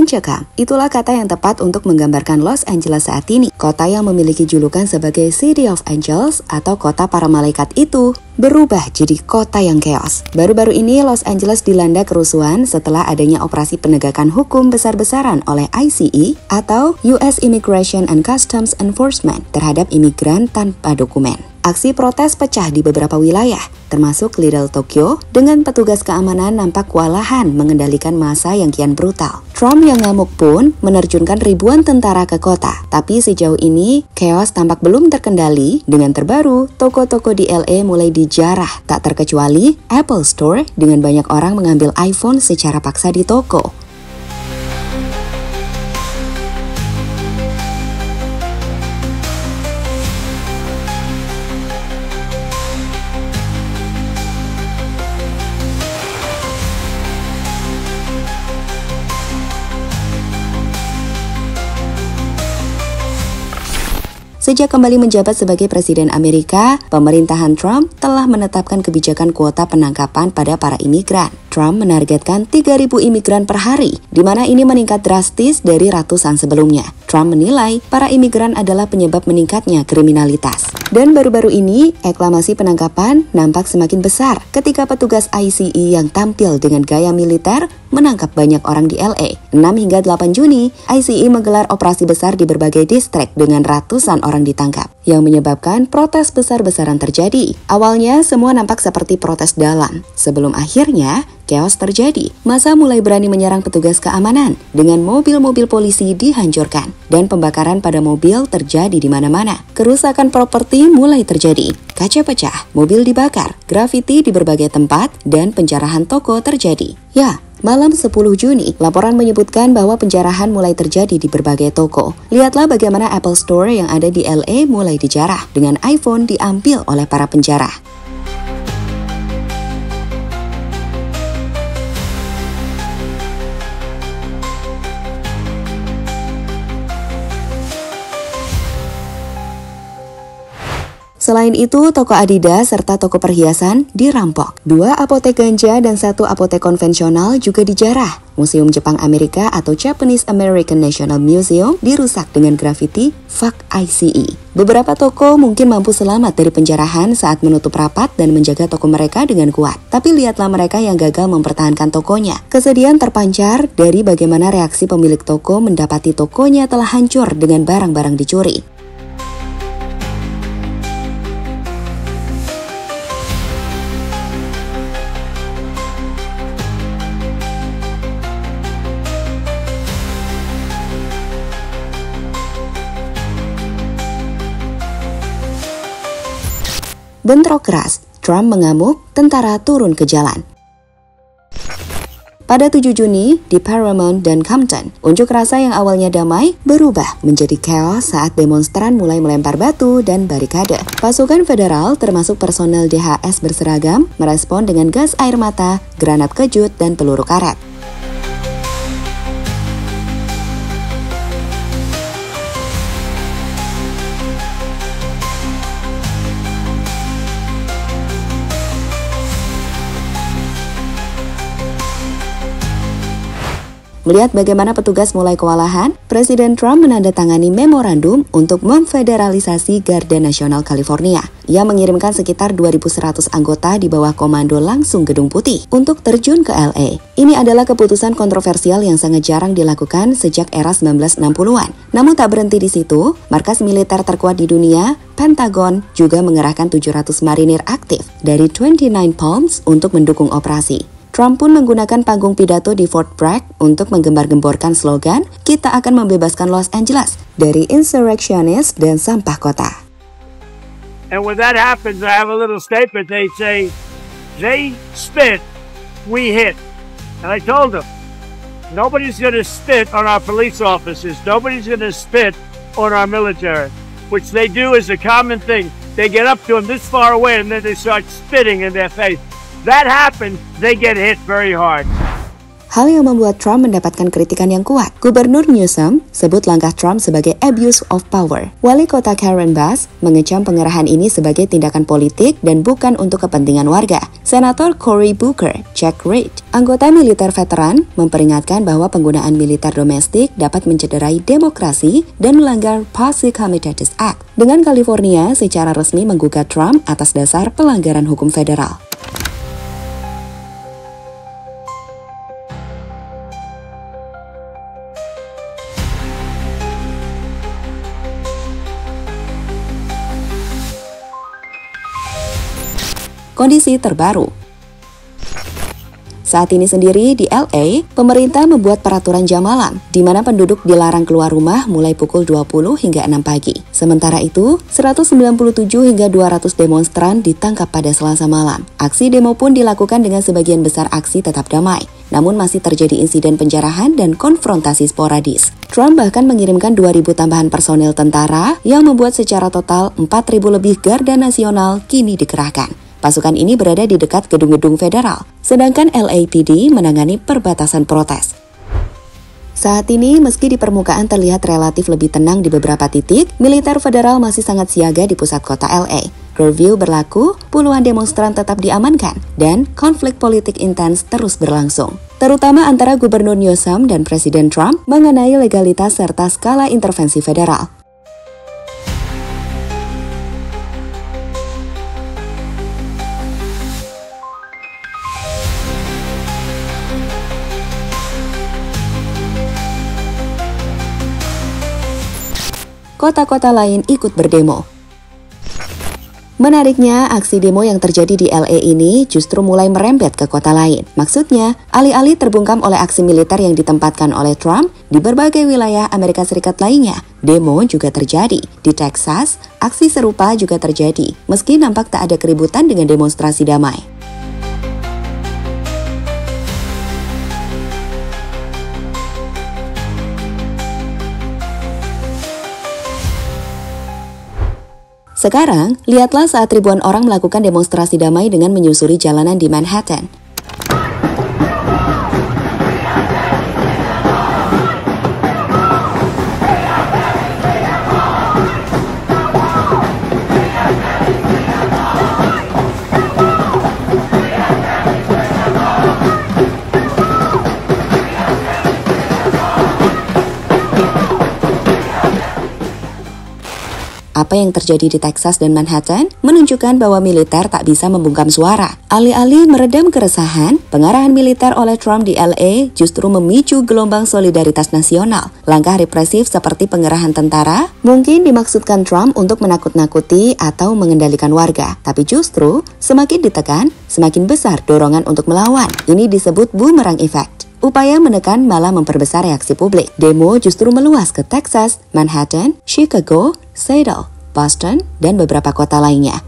Mencekam, itulah kata yang tepat untuk menggambarkan Los Angeles saat ini. Kota yang memiliki julukan sebagai City of Angels atau kota para malaikat itu berubah jadi kota yang chaos. Baru-baru ini Los Angeles dilanda kerusuhan setelah adanya operasi penegakan hukum besar-besaran oleh ICE atau US Immigration and Customs Enforcement terhadap imigran tanpa dokumen. Aksi protes pecah di beberapa wilayah, termasuk Little Tokyo, dengan petugas keamanan nampak kewalahan mengendalikan massa yang kian brutal. Trump yang ngamuk pun menerjunkan ribuan tentara ke kota. Tapi sejauh ini, chaos tampak belum terkendali. Dengan terbaru, toko-toko di LA mulai dijarah, tak terkecuali Apple Store dengan banyak orang mengambil iPhone secara paksa di toko. Sejak kembali menjabat sebagai Presiden Amerika, pemerintahan Trump telah menetapkan kebijakan kuota penangkapan pada para imigran. Trump menargetkan 3.000 imigran per hari, di mana ini meningkat drastis dari ratusan sebelumnya. Trump menilai para imigran adalah penyebab meningkatnya kriminalitas. Dan baru-baru ini, reklamasi penangkapan nampak semakin besar ketika petugas ICE yang tampil dengan gaya militer menangkap banyak orang di LA. 6 hingga 8 Juni, ICE menggelar operasi besar di berbagai distrik dengan ratusan orang ditangkap, yang menyebabkan protes besar-besaran terjadi. Awalnya, semua nampak seperti protes dalam. Sebelum akhirnya, chaos terjadi. Massa mulai berani menyerang petugas keamanan dengan mobil-mobil polisi dihancurkan dan pembakaran pada mobil terjadi di mana-mana. Kerusakan properti mulai terjadi. Kaca pecah, mobil dibakar, grafiti di berbagai tempat, dan penjarahan toko terjadi. Ya, malam 10 Juni, laporan menyebutkan bahwa penjarahan mulai terjadi di berbagai toko. Lihatlah bagaimana Apple Store yang ada di LA mulai dijarah dengan iPhone diambil oleh para penjarah. Selain itu, toko Adidas serta toko perhiasan dirampok. 2 apotek ganja dan 1 apotek konvensional juga dijarah. Museum Jepang Amerika atau Japanese American National Museum dirusak dengan grafiti "Fuck ICE". Beberapa toko mungkin mampu selamat dari penjarahan saat menutup rapat dan menjaga toko mereka dengan kuat. Tapi lihatlah mereka yang gagal mempertahankan tokonya. Kesedihan terpancar dari bagaimana reaksi pemilik toko mendapati tokonya telah hancur dengan barang-barang dicuri. Bentrok keras, Trump mengamuk, tentara turun ke jalan. Pada 7 Juni, di Paramount dan Compton, unjuk rasa yang awalnya damai berubah menjadi chaos saat demonstran mulai melempar batu dan barikade. Pasukan federal termasuk personel DHS berseragam merespon dengan gas air mata, granat kejut, dan peluru karet. Melihat bagaimana petugas mulai kewalahan, Presiden Trump menandatangani memorandum untuk memfederalisasi Garda Nasional California. Ia mengirimkan sekitar 2.100 anggota di bawah komando langsung Gedung Putih untuk terjun ke LA. Ini adalah keputusan kontroversial yang sangat jarang dilakukan sejak era 1960-an. Namun tak berhenti di situ, markas militer terkuat di dunia, Pentagon, juga mengerahkan 700 marinir aktif dari 29 Palms untuk mendukung operasi. Trump pun menggunakan panggung pidato di Fort Bragg untuk menggembar-gemborkan slogan, "Kita akan membebaskan Los Angeles dari insurrectionist dan sampah kota." And when that happens, I have a little statement. They say, they spit, we hit. And I told them, nobody's going to spit on our police officers. Nobody's going to spit on our military, which they do as a common thing. They get up to them this far away and then they start spitting in their face. That happens, they get hit very hard. hal yang membuat Trump mendapatkan kritikan yang kuat. Gubernur Newsom sebut langkah Trump sebagai abuse of power. Wali kota Karen Bass mengecam pengerahan ini sebagai tindakan politik dan bukan untuk kepentingan warga. Senator Cory Booker, Jack Reed, anggota militer veteran, memperingatkan bahwa penggunaan militer domestik dapat mencederai demokrasi dan melanggar Posse Comitatus Act. Dengan California secara resmi menggugat Trump atas dasar pelanggaran hukum federal. Kondisi terbaru. Saat ini sendiri di LA, pemerintah membuat peraturan jam malam, di mana penduduk dilarang keluar rumah mulai pukul 20 hingga 6 pagi. Sementara itu, 197 hingga 200 demonstran ditangkap pada Selasa malam. Aksi demo pun dilakukan dengan sebagian besar aksi tetap damai. Namun masih terjadi insiden penjarahan dan konfrontasi sporadis. Trump bahkan mengirimkan 2.000 tambahan personel tentara yang membuat secara total 4.000 lebih garda nasional kini dikerahkan. Pasukan ini berada di dekat gedung-gedung federal, sedangkan LAPD menangani perbatasan protes. Saat ini, meski di permukaan terlihat relatif lebih tenang di beberapa titik, militer federal masih sangat siaga di pusat kota LA. Curfew berlaku, puluhan demonstran tetap diamankan, dan konflik politik intens terus berlangsung. Terutama antara Gubernur Newsom dan Presiden Trump mengenai legalitas serta skala intervensi federal. Kota-kota lain ikut berdemo. Menariknya, aksi demo yang terjadi di LA ini justru mulai merembet ke kota lain. Maksudnya, alih-alih terbungkam oleh aksi militer yang ditempatkan oleh Trump di berbagai wilayah Amerika Serikat lainnya, demo juga terjadi. Di Texas, aksi serupa juga terjadi, meski nampak tak ada keributan dengan demonstrasi damai. Sekarang, lihatlah saat ribuan orang melakukan demonstrasi damai dengan menyusuri jalanan di Manhattan. Apa yang terjadi di Texas dan Manhattan menunjukkan bahwa militer tak bisa membungkam suara. Alih-alih meredam keresahan, pengarahan militer oleh Trump di LA justru memicu gelombang solidaritas nasional. Langkah represif seperti pengerahan tentara mungkin dimaksudkan Trump untuk menakut-nakuti atau mengendalikan warga. Tapi justru semakin ditekan, semakin besar dorongan untuk melawan. Ini disebut boomerang effect. Upaya menekan malah memperbesar reaksi publik. Demo justru meluas ke Texas, Manhattan, Chicago, Seattle, Boston, dan beberapa kota lainnya.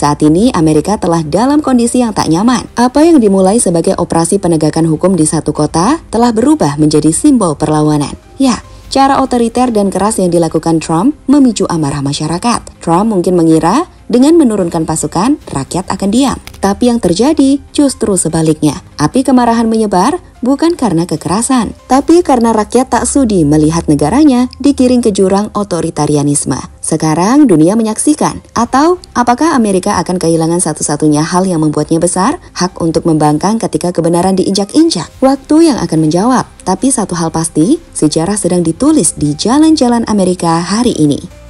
Saat ini, Amerika telah dalam kondisi yang tak nyaman. Apa yang dimulai sebagai operasi penegakan hukum di satu kota telah berubah menjadi simbol perlawanan. Ya, cara otoriter dan keras yang dilakukan Trump memicu amarah masyarakat. Trump mungkin mengira dengan menurunkan pasukan, rakyat akan diam. Tapi yang terjadi justru sebaliknya. Api kemarahan menyebar bukan karena kekerasan, tapi karena rakyat tak sudi melihat negaranya digiring ke jurang otoritarianisme. Sekarang dunia menyaksikan, atau apakah Amerika akan kehilangan satu-satunya hal yang membuatnya besar, hak untuk membangkang ketika kebenaran diinjak-injak? Waktu yang akan menjawab, tapi satu hal pasti, sejarah sedang ditulis di jalan-jalan Amerika hari ini.